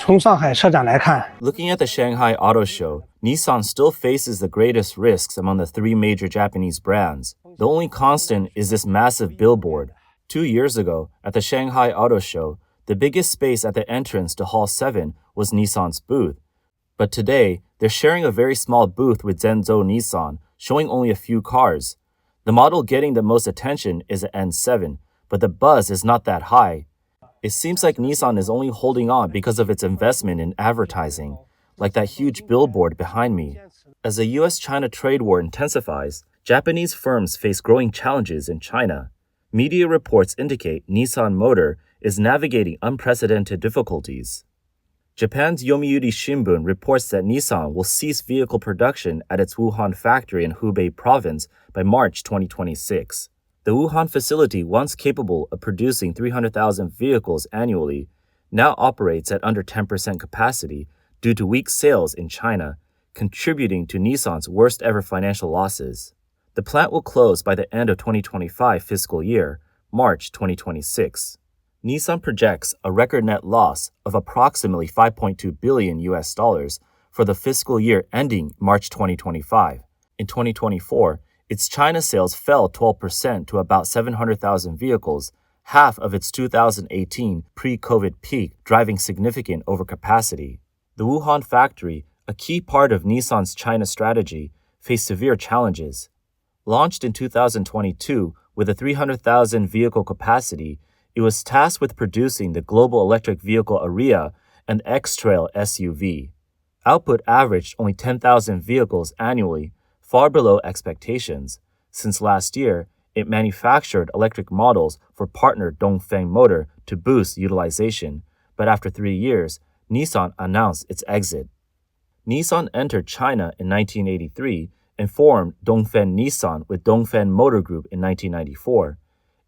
从上海车展来看， Looking at the Shanghai Auto Show, Nissan still faces the greatest risks among the three major Japanese brands. The only constant is this massive billboard. 2 years ago, at the Shanghai Auto Show, the biggest space at the entrance to Hall 7 was Nissan's booth. But today, they're sharing a very small booth with Zhenzhou Nissan, showing only a few cars. The model getting the most attention is the N7, but the buzz is not that high. It seems like Nissan is only holding on because of its investment in advertising, like that huge billboard behind me. As the U.S. China trade war intensifies, Japanese firms face growing challenges in China. Media reports indicate Nissan Motor is navigating unprecedented difficulties. Japan's Yomiuri Shimbun reports that Nissan will cease vehicle production at its Wuhan factory in Hubei province by March 2026. The Wuhan facility, once capable of producing 300,000 vehicles annually, now operates at under 10% capacity due to weak sales in China, contributing to Nissan's worst ever financial losses. The plant will close by the end of 2025 fiscal year, March 2026. Nissan projects a record net loss of approximately $5.2 billion for the fiscal year ending March 2025. In 2024, its China sales fell 12% to about 700,000 vehicles, half of its 2018 pre-COVID peak, driving significant overcapacity. The Wuhan factory, a key part of Nissan's China strategy, faced severe challenges. Launched in 2022 with a 300,000 vehicle capacity, it was tasked with producing the global electric vehicle Ariya and X-Trail SUV. Output averaged only 10,000 vehicles annually, far below expectations. Since last year, it manufactured electric models for partner Dongfeng Motor to boost utilization, but after 3 years, Nissan announced its exit. Nissan entered China in 1983 and formed Dongfeng Nissan with Dongfeng Motor Group in 1994.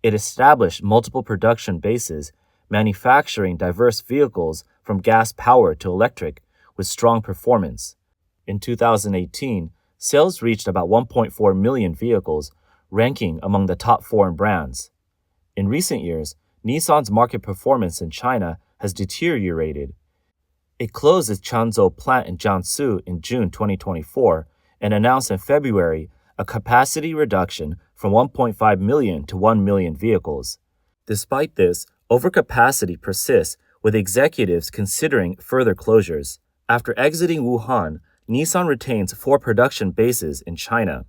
It established multiple production bases, manufacturing diverse vehicles from gas power to electric with strong performance. In 2018, sales reached about 1.4 million vehicles, ranking among the top foreign brands. In recent years, Nissan's market performance in China has deteriorated. It closed its Changzhou plant in Jiangsu in June 2024 and announced in February a capacity reduction from 1.5 million to 1 million vehicles. Despite this, overcapacity persists, with executives considering further closures. After exiting Wuhan, Nissan retains 4 production bases in China.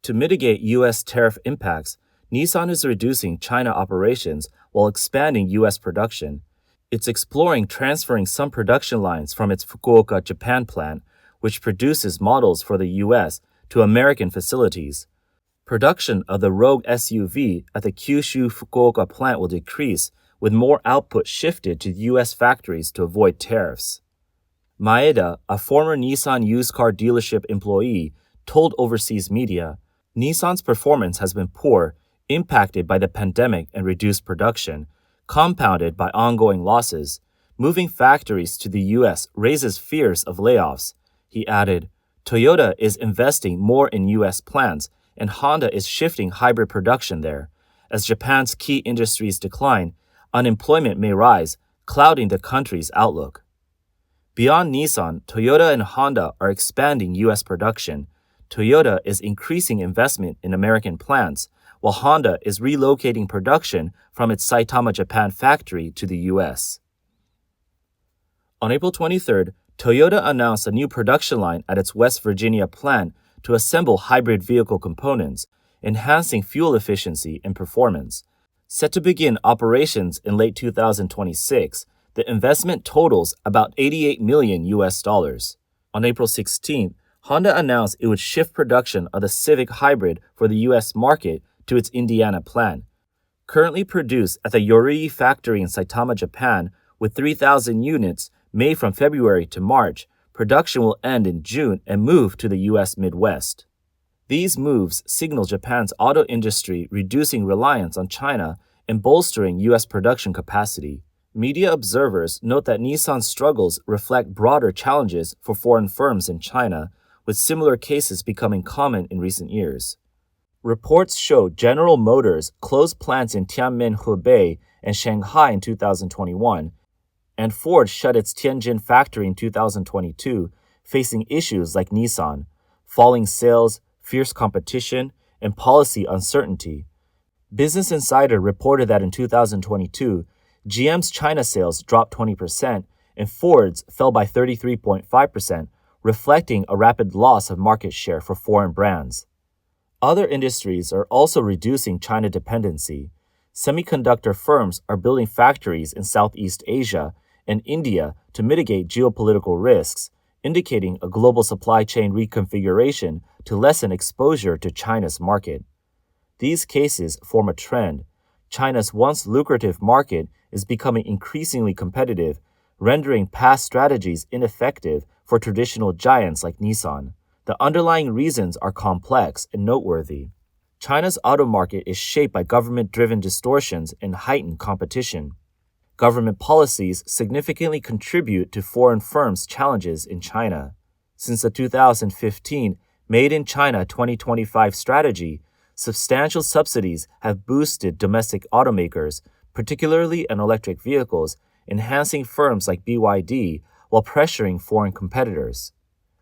To mitigate U.S. tariff impacts, Nissan is reducing China operations while expanding U.S. production. It's exploring transferring some production lines from its Fukuoka, Japan plant, which produces models for the U.S., to American facilities. Production of the Rogue SUV at the Kyushu Fukuoka plant will decrease, with more output shifted to U.S. factories to avoid tariffs. Maeda, a former Nissan used car dealership employee, told overseas media, "Nissan's performance has been poor, impacted by the pandemic and reduced production, compounded by ongoing losses. Moving factories to the U.S. raises fears of layoffs." He added, "Toyota is investing more in U.S. plants, and Honda is shifting hybrid production there. As Japan's key industries decline, unemployment may rise, clouding the country's outlook." Beyond Nissan, Toyota and Honda are expanding U.S. production. Toyota is increasing investment in American plants, while Honda is relocating production from its Saitama, Japan factory to the U.S. On April 23rd, Toyota announced a new production line at its West Virginia plant to assemble hybrid vehicle components, enhancing fuel efficiency and performance. Set to begin operations in late 2026, the investment totals about $88 million. On April 16th, Honda announced it would shift production of the Civic Hybrid for the U.S. market to its Indiana plant. Currently produced at the Yorii factory in Saitama, Japan, with 3,000 units made from February to March, production will end in June and move to the U.S. Midwest. These moves signal Japan's auto industry reducing reliance on China and bolstering U.S. production capacity. Media observers note that Nissan's struggles reflect broader challenges for foreign firms in China, with similar cases becoming common in recent years. Reports show General Motors closed plants in Tianmen, Hubei, and Shanghai in 2021, And Ford shut its Tianjin factory in 2022, facing issues like Nissan, falling sales, fierce competition, and policy uncertainty. Business Insider reported that in 2022, GM's China sales dropped 20% and Ford's fell by 33.5%, reflecting a rapid loss of market share for foreign brands. Other industries are also reducing China dependency. Semiconductor firms are building factories in Southeast Asia and India to mitigate geopolitical risks, indicating a global supply chain reconfiguration to lessen exposure to China's market. These cases form a trend. China's once lucrative market is becoming increasingly competitive, rendering past strategies ineffective for traditional giants like Nissan. The underlying reasons are complex and noteworthy. China's auto market is shaped by government-driven distortions and heightened competition. Government policies significantly contribute to foreign firms' challenges in China. Since the 2015 Made in China 2025 strategy, substantial subsidies have boosted domestic automakers, particularly in electric vehicles, enhancing firms like BYD while pressuring foreign competitors.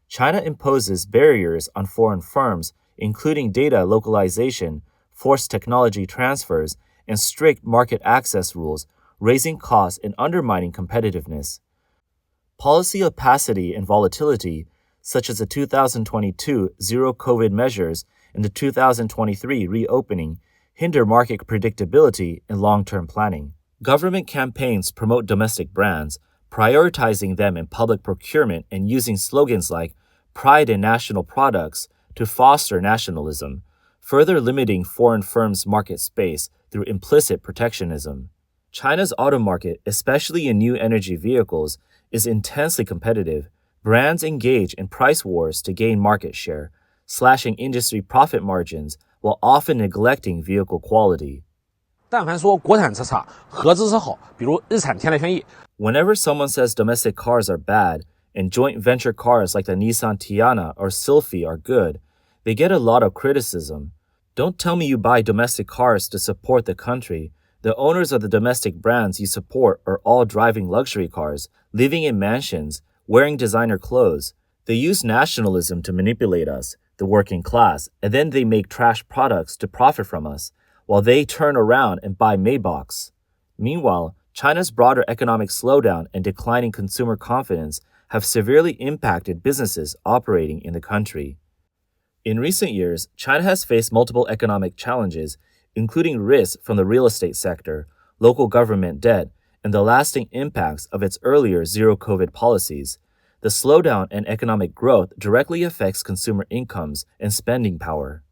China imposes barriers on foreign firms, including data localization, forced technology transfers, and strict market access rules, raising costs and undermining competitiveness. Policy opacity and volatility, such as the 2022 zero-COVID measures and the 2023 reopening, hinder market predictability and long-term planning. Government campaigns promote domestic brands, prioritizing them in public procurement and using slogans like "pride in national products" to foster nationalism, further limiting foreign firms' market space through implicit protectionism. China's auto market, especially in new energy vehicles, is intensely competitive. Brands engage in price wars to gain market share, slashing industry profit margins while often neglecting vehicle quality. 但凡说国产车差，合资车好，比如日产天籁轩逸。 Whenever someone says domestic cars are bad and joint venture cars like the Nissan Tiana or Sylphy are good, they get a lot of criticism. Don't tell me you buy domestic cars to support the country. The owners of the domestic brands you support are all driving luxury cars, living in mansions, wearing designer clothes. They use nationalism to manipulate us, the working class, and then they make trash products to profit from us, while they turn around and buy Maybachs. Meanwhile, China's broader economic slowdown and declining consumer confidence have severely impacted businesses operating in the country. In recent years, China has faced multiple economic challenges, including risks from the real estate sector, local government debt, and the lasting impacts of its earlier zero-COVID policies. The slowdown in economic growth directly affects consumer incomes and spending power.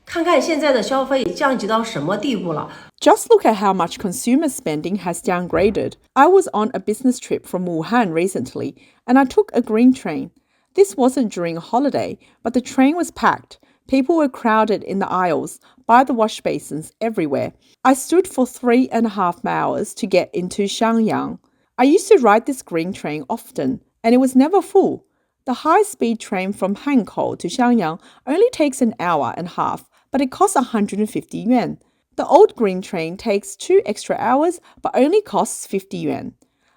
看看现在的消费降级到什么地步了。 Just look at how much consumer spending has downgraded. I was on a business trip from Wuhan recently, and I took a green train. This wasn't during a holiday, but the train was packed. People were crowded in the aisles, by the wash basins, everywhere. I stood for 3.5 hours to get into Xiangyang. I used to ride this green train often, and it was never full. The high-speed train from Hankou to Xiangyang only takes an hour and a half, but it costs 150 yuan. The old green train takes 2 extra hours, but only costs 50 yuan.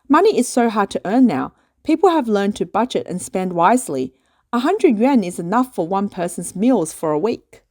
Money is so hard to earn now. People have learned to budget and spend wisely. 100 yuan is enough for one person's meals for a week.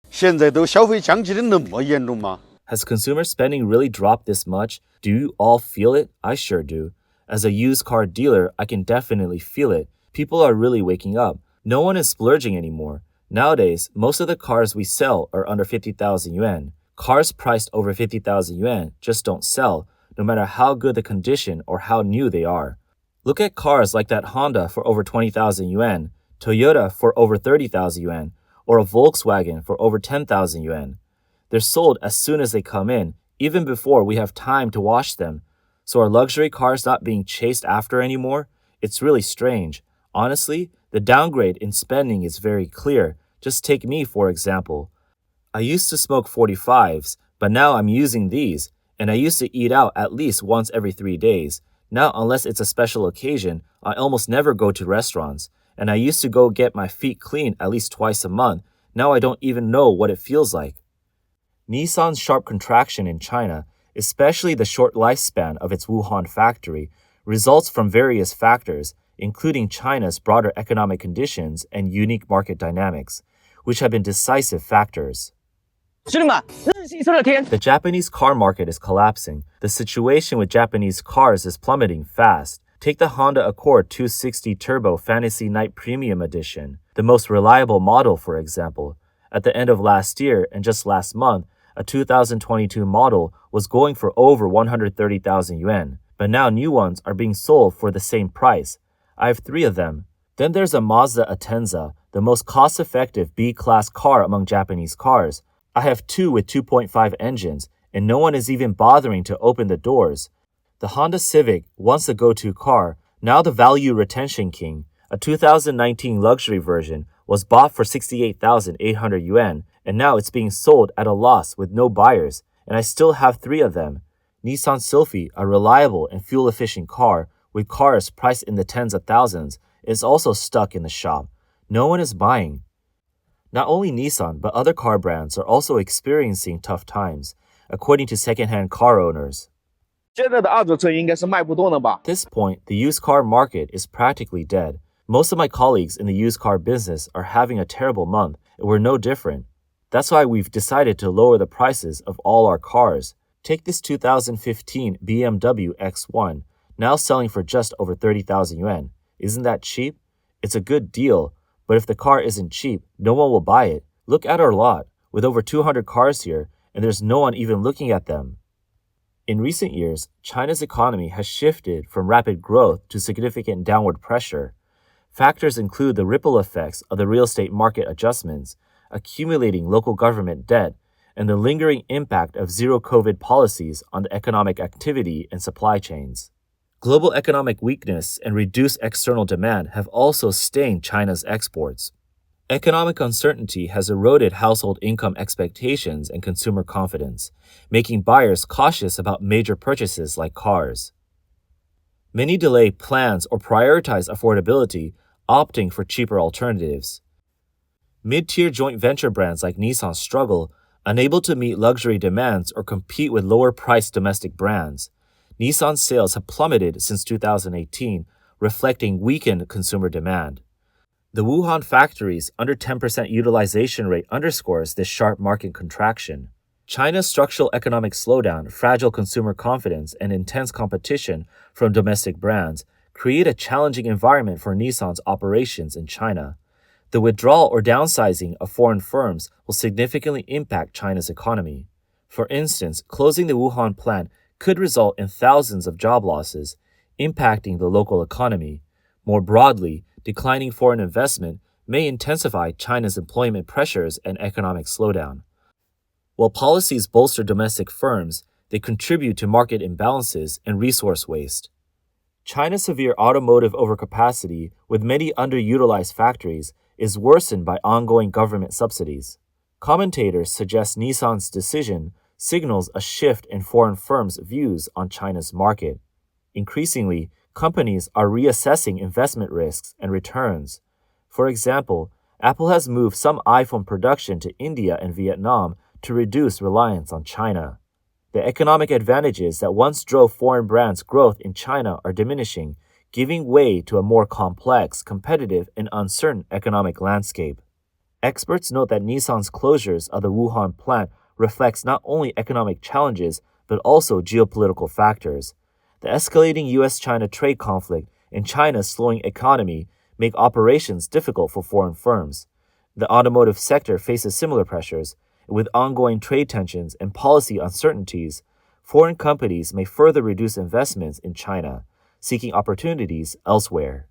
现在都消费降级的那么严重吗？ Has consumer spending really dropped this much? Do you all feel it? I sure do. As a used car dealer, I can definitely feel it. People are really waking up. No one is splurging anymore. Nowadays, most of the cars we sell are under 50,000 yuan. Cars priced over 50,000 yuan just don't sell, no matter how good the condition or how new they are. Look at cars like that Honda for over 20,000 yuan, Toyota for over 30,000 yuan, or a Volkswagen for over 10,000 yuan. They're sold as soon as they come in, even before we have time to wash them. So are luxury cars not being chased after anymore? It's really strange. Honestly, the downgrade in spending is very clear. Just take me, for example. I used to smoke 45s, but now I'm using these, and I used to eat out at least once every 3 days. Now, unless it's a special occasion, I almost never go to restaurants, and I used to go get my feet cleaned at least twice a month. Now I don't even know what it feels like. Nissan's sharp contraction in China especially the short lifespan of its Wuhan factory, results from various factors, including China's broader economic conditions and unique market dynamics, which have been decisive factors. The Japanese car market is collapsing. The situation with Japanese cars is plummeting fast. Take the Honda Accord 260 Turbo Fantasy Night Premium Edition, the most reliable model, for example. At the end of last year and just last month, a 2022 model was going for over 130,000 yuan, but now new ones are being sold for the same price. I have 3 of them. Then there's a Mazda Atenza, the most cost-effective B-class car among Japanese cars. I have 2 with 2.5 engines, and no one is even bothering to open the doors. The Honda Civic, once a go-to car, now the value retention king, a 2019 luxury version, was bought for 68,800 yuan, and now it's being sold at a loss with no buyers, and I still have 3 of them. Nissan Sylphy, a reliable and fuel-efficient car with cars priced in the tens of thousands, is also stuck in the shop. No one is buying. Not only Nissan, but other car brands are also experiencing tough times, according to second-hand car owners. At this point, the used car market is practically dead. Most of my colleagues in the used car business are having a terrible month, and we're no different. That's why we've decided to lower the prices of all our cars. Take this 2015 BMW X1, now selling for just over 30,000 yuan. Isn't that cheap? It's a good deal. But if the car isn't cheap, no one will buy it. Look at our lot, with over 200 cars here, and there's no one even looking at them. In recent years, China's economy has shifted from rapid growth to significant downward pressure. Factors include the ripple effects of the real estate market adjustments, accumulating local government debt, and the lingering impact of zero-COVID policies on the economic activity and supply chains. Global economic weakness and reduced external demand have also stained China's exports. Economic uncertainty has eroded household income expectations and consumer confidence, making buyers cautious about major purchases like cars. Many delay plans or prioritize affordability, opting for cheaper alternatives. Mid-tier joint venture brands like Nissan struggle, unable to meet luxury demands or compete with lower-priced domestic brands. Nissan sales have plummeted since 2018, reflecting weakened consumer demand. The Wuhan factory's under 10% utilization rate underscores this sharp market contraction. China's structural economic slowdown, fragile consumer confidence, and intense competition from domestic brands create a challenging environment for Nissan's operations in China. The withdrawal or downsizing of foreign firms will significantly impact China's economy. For instance, closing the Wuhan plant could result in thousands of job losses, impacting the local economy. More broadly, declining foreign investment may intensify China's employment pressures and economic slowdown. While policies bolster domestic firms, they contribute to market imbalances and resource waste. China's severe automotive overcapacity, with many underutilized factories, is worsened by ongoing government subsidies. Commentators suggest Nissan's decision signals a shift in foreign firms' views on China's market. Increasingly, companies are reassessing investment risks and returns. For example, Apple has moved some iPhone production to India and Vietnam to reduce reliance on China. The economic advantages that once drove foreign brands' growth in China are diminishing, giving way to a more complex, competitive, and uncertain economic landscape. Experts note that Nissan's closures of the Wuhan plant reflects not only economic challenges, but also geopolitical factors. The escalating U.S. China trade conflict and China's slowing economy make operations difficult for foreign firms. The automotive sector faces similar pressures. With ongoing trade tensions and policy uncertainties, foreign companies may further reduce investments in China, seeking opportunities elsewhere.